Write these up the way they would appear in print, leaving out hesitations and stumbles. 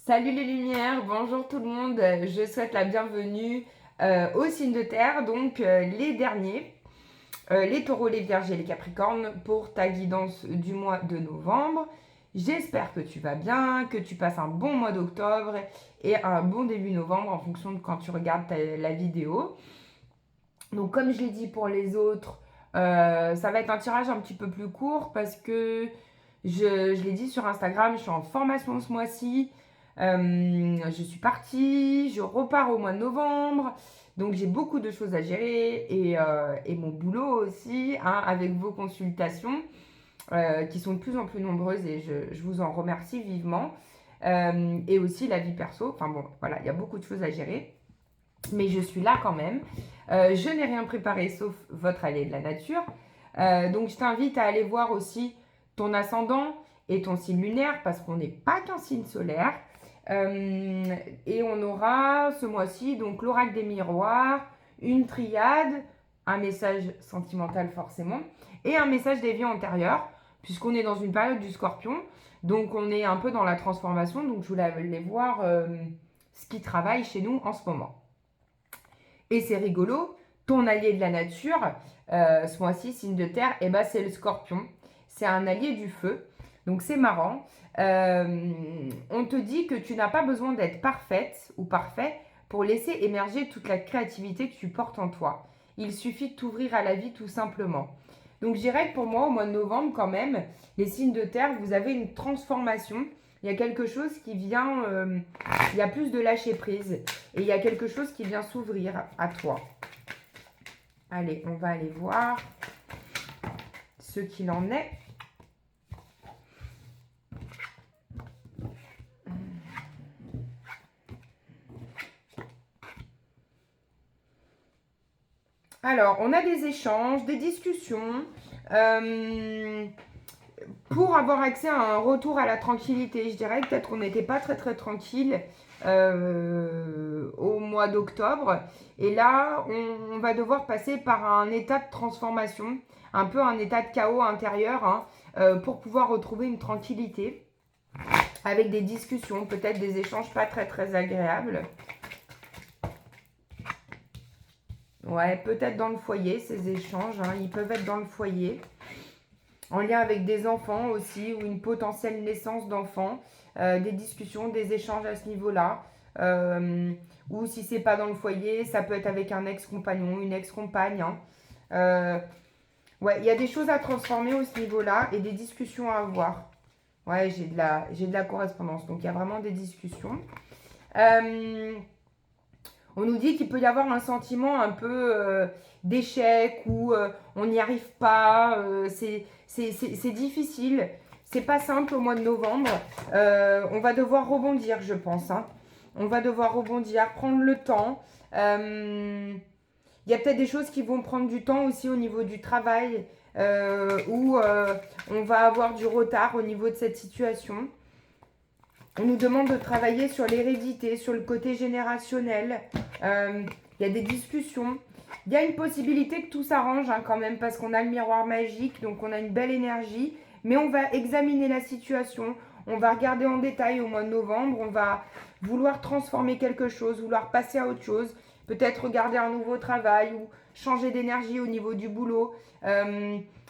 Salut les lumières, bonjour tout le monde, je souhaite la bienvenue au signe de terre, donc les derniers, les taureaux, les vierges et les capricornes pour ta guidance du mois de novembre. J'espère que tu vas bien, que tu passes un bon mois d'octobre et un bon début novembre en fonction de quand tu regardes la vidéo. Donc comme je l'ai dit pour les autres, ça va être un tirage un petit peu plus court parce que je l'ai dit sur Instagram, je suis en formation ce mois-ci. Je suis partie, je repars au mois de novembre. Donc j'ai beaucoup de choses à gérer et mon boulot aussi, hein, avec vos consultations qui sont de plus en plus nombreuses et je vous en remercie vivement. Et aussi la vie perso, enfin bon, voilà, il y a beaucoup de choses à gérer. Mais je suis là quand même. Je n'ai rien préparé sauf votre allée de la nature. Donc je t'invite à aller voir aussi ton ascendant et ton signe lunaire parce qu'on n'est pas qu'un signe solaire. Et on aura ce mois-ci donc l'oracle des miroirs, une triade, un message sentimental forcément et un message des vies antérieures puisqu'on est dans une période du scorpion. Donc on est un peu dans la transformation. Donc je voulais aller voir ce qui travaille chez nous en ce moment. Et c'est rigolo, ton allié de la nature, ce mois-ci, signe de terre, eh ben, c'est le scorpion. C'est un allié du feu. Donc c'est marrant. On te dit que tu n'as pas besoin d'être parfaite ou parfait pour laisser émerger toute la créativité que tu portes en toi. Il suffit de t'ouvrir à la vie tout simplement. Donc je dirais que pour moi, au mois de novembre, quand même, les signes de terre, vous avez une transformation. Il y a quelque chose qui vient, il y a plus de lâcher prise et il y a quelque chose qui vient s'ouvrir à toi. Allez, on va aller voir ce qu'il en est. Alors, on a des échanges, des discussions pour avoir accès à un retour à la tranquillité. Je dirais que peut-être qu'on n'était pas très tranquille au mois d'octobre. Et là, on va devoir passer par un état de transformation, un peu un état de chaos intérieur, hein, pour pouvoir retrouver une tranquillité avec des discussions, peut-être des échanges pas très agréables. Ouais, peut-être dans le foyer, ces échanges, hein, ils peuvent être dans le foyer. En lien avec des enfants aussi, ou une potentielle naissance d'enfants, des discussions, des échanges à ce niveau-là. Ou si c'est pas dans le foyer, ça peut être avec un ex-compagnon, une ex-compagne. Hein. Ouais, il y a des choses à transformer au ce niveau-là et des discussions à avoir. Ouais, j'ai de la correspondance, donc il y a vraiment des discussions. On nous dit qu'il peut y avoir un sentiment un peu d'échec ou on n'y arrive pas, c'est difficile, c'est pas simple au mois de novembre. On va devoir rebondir, je pense. Hein. On va devoir rebondir, prendre le temps. Il y a peut-être des choses qui vont prendre du temps aussi au niveau du travail où on va avoir du retard au niveau de cette situation. On nous demande de travailler sur l'hérédité, sur le côté générationnel. Il y a des discussions. Il y a une possibilité que tout s'arrange hein, quand même parce qu'on a le miroir magique, donc on a une belle énergie. Mais on va examiner la situation. On va regarder en détail au mois de novembre. On va vouloir transformer quelque chose, vouloir passer à autre chose. Peut-être regarder un nouveau travail ou changer d'énergie au niveau du boulot.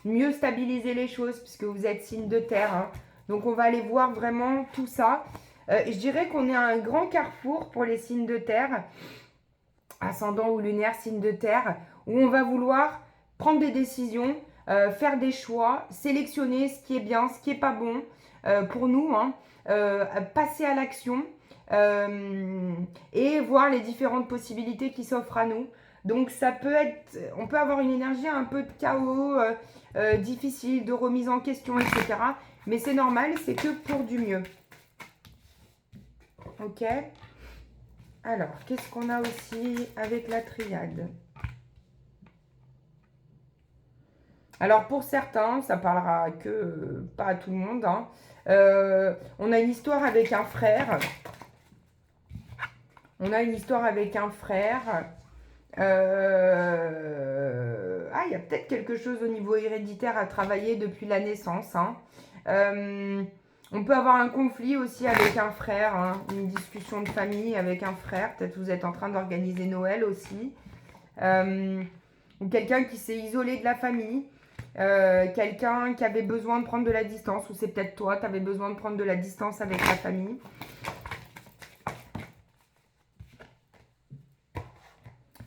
Mieux stabiliser les choses puisque vous êtes signe de terre. Hein. Donc on va aller voir vraiment tout ça. Je dirais qu'on est à un grand carrefour pour les signes de terre, ascendant ou lunaire, signe de terre, où on va vouloir prendre des décisions, faire des choix, sélectionner ce qui est bien, ce qui n'est pas bon pour nous, hein, passer à l'action et voir les différentes possibilités qui s'offrent à nous. Donc ça peut être, on peut avoir une énergie un peu de chaos, difficile, de remise en question, etc. Mais c'est normal, c'est que pour du mieux. Ok. Alors, qu'est-ce qu'on a aussi avec la triade? Alors, pour certains, ça parlera que pas à tout le monde. Hein. On a une histoire avec un frère. On a une histoire avec un frère. Il y a peut-être quelque chose au niveau héréditaire à travailler depuis la naissance. Hein. On peut avoir un conflit aussi avec un frère, hein, une discussion de famille avec un frère. Peut-être vous êtes en train d'organiser Noël aussi. Ou quelqu'un qui s'est isolé de la famille. Quelqu'un qui avait besoin de prendre de la distance. Ou c'est peut-être toi, tu avais besoin de prendre de la distance avec la famille.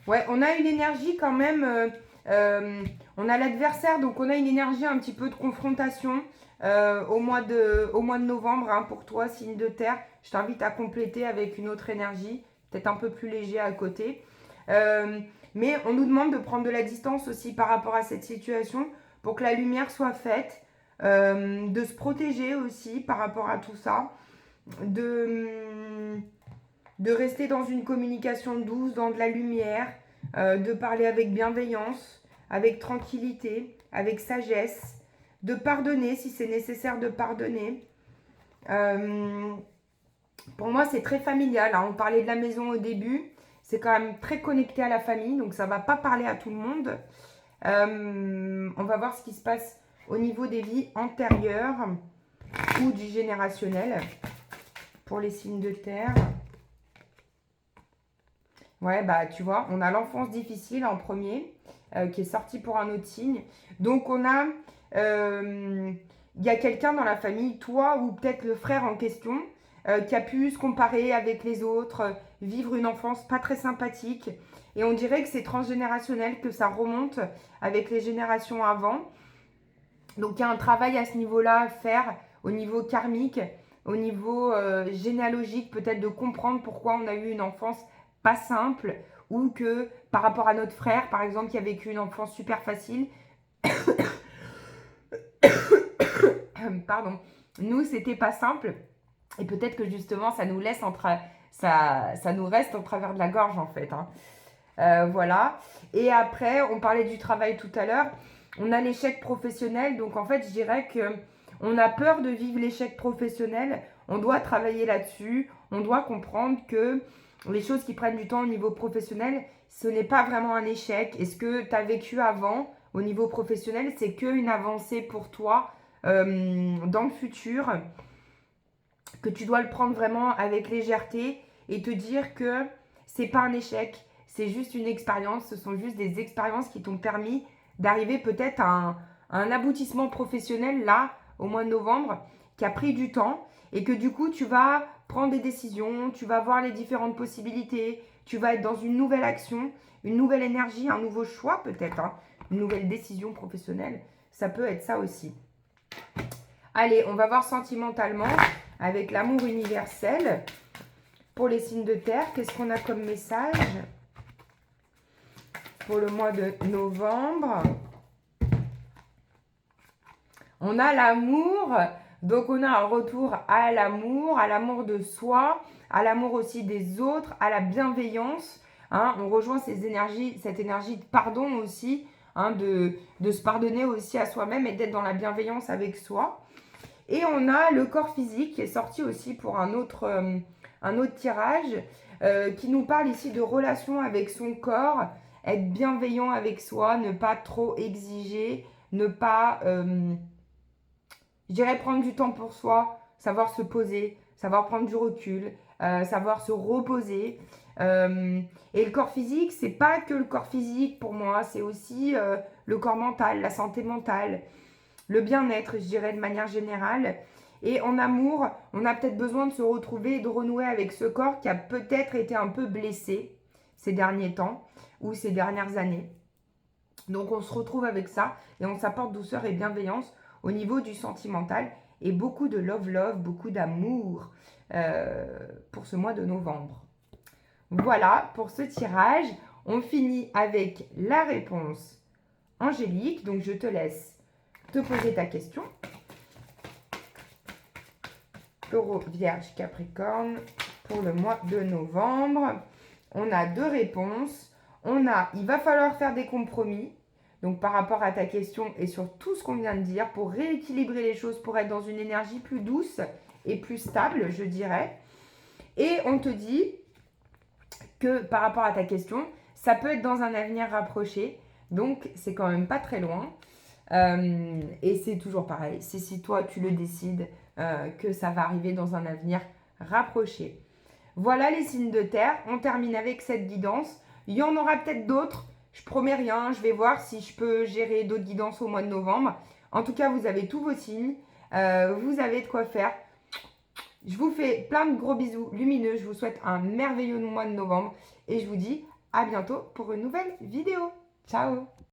Ouais, on a une énergie quand même. On a l'adversaire, donc on a une énergie un petit peu de confrontation au mois de novembre, hein, pour toi, signe de terre. Je t'invite à compléter avec une autre énergie, peut-être un peu plus léger à côté. Mais on nous demande de prendre de la distance aussi par rapport à cette situation pour que la lumière soit faite, de se protéger aussi par rapport à tout ça, de rester dans une communication douce, dans de la lumière, de parler avec bienveillance, avec tranquillité, avec sagesse, de pardonner si c'est nécessaire de pardonner. Pour moi, c'est très familial, hein. On parlait de la maison au début. C'est quand même très connecté à la famille, donc ça ne va pas parler à tout le monde. On va voir ce qui se passe au niveau des vies antérieures ou du générationnel pour les signes de terre. Ouais, bah tu vois, on a l'enfance difficile en premier, qui est sorti pour un autre signe. Donc il y a quelqu'un dans la famille, toi ou peut-être le frère en question, qui a pu se comparer avec les autres, vivre une enfance pas très sympathique. Et on dirait que c'est transgénérationnel, que ça remonte avec les générations avant. Donc il y a un travail à ce niveau-là à faire, au niveau karmique, au niveau généalogique, peut-être de comprendre pourquoi on a eu une enfance pas simple, ou que par rapport à notre frère, par exemple, qui a vécu une enfance super facile, pardon, nous, c'était pas simple. Et peut-être que justement, ça nous laisse ça nous reste au travers de la gorge, en fait, hein. Voilà. Et après, on parlait du travail tout à l'heure. On a l'échec professionnel. Donc, en fait, je dirais que on a peur de vivre l'échec professionnel. On doit travailler là-dessus. On doit comprendre que les choses qui prennent du temps au niveau professionnel, ce n'est pas vraiment un échec. Et ce que tu as vécu avant au niveau professionnel, c'est qu'une avancée pour toi dans le futur, que tu dois le prendre vraiment avec légèreté et te dire que c'est pas un échec, c'est juste une expérience, ce sont juste des expériences qui t'ont permis d'arriver peut-être à un aboutissement professionnel là, au mois de novembre, qui a pris du temps et que du coup tu vas prendre des décisions, tu vas voir les différentes possibilités, tu vas être dans une nouvelle action, une nouvelle énergie, un nouveau choix peut-être, hein, une nouvelle décision professionnelle, ça peut être ça aussi. Allez, on va voir sentimentalement avec l'amour universel. Pour les signes de terre, qu'est-ce qu'on a comme message pour le mois de novembre? On a l'amour, donc on a un retour à l'amour de soi, à l'amour aussi des autres, à la bienveillance, hein. On rejoint cette énergie de pardon aussi, hein, de se pardonner aussi à soi-même et d'être dans la bienveillance avec soi. Et on a le corps physique qui est sorti aussi pour un autre tirage, qui nous parle ici de relation avec son corps, être bienveillant avec soi, ne pas trop exiger, ne pas, je dirais, prendre du temps pour soi, savoir se poser, savoir prendre du recul, savoir se reposer. Et le corps physique, c'est pas que le corps physique pour moi, c'est aussi le corps mental, la santé mentale, le bien-être, je dirais, de manière générale. Et en amour, on a peut-être besoin de se retrouver et de renouer avec ce corps qui a peut-être été un peu blessé ces derniers temps ou ces dernières années. Donc on se retrouve avec ça et on s'apporte douceur et bienveillance au niveau du sentimental et beaucoup de love, beaucoup d'amour pour ce mois de novembre. Voilà pour ce tirage. On finit avec la réponse angélique. Donc je te laisse te poser ta question. Taureau, Vierge, Capricorne pour le mois de novembre. On a deux réponses. Il va falloir faire des compromis. Donc par rapport à ta question et sur tout ce qu'on vient de dire, pour rééquilibrer les choses, pour être dans une énergie plus douce et plus stable, je dirais. Et on te dit que par rapport à ta question, ça peut être dans un avenir rapproché. Donc c'est quand même pas très loin. Et c'est toujours pareil. C'est si toi tu le décides, que ça va arriver dans un avenir rapproché. Voilà les signes de terre, on termine avec cette guidance. Il y en aura peut-être d'autres, je promets rien, je vais voir si je peux gérer d'autres guidances au mois de novembre. En tout cas, vous avez tous vos signes, vous avez de quoi faire. Je vous fais plein de gros bisous lumineux, je vous souhaite un merveilleux mois de novembre et je vous dis à bientôt pour une nouvelle vidéo. Ciao!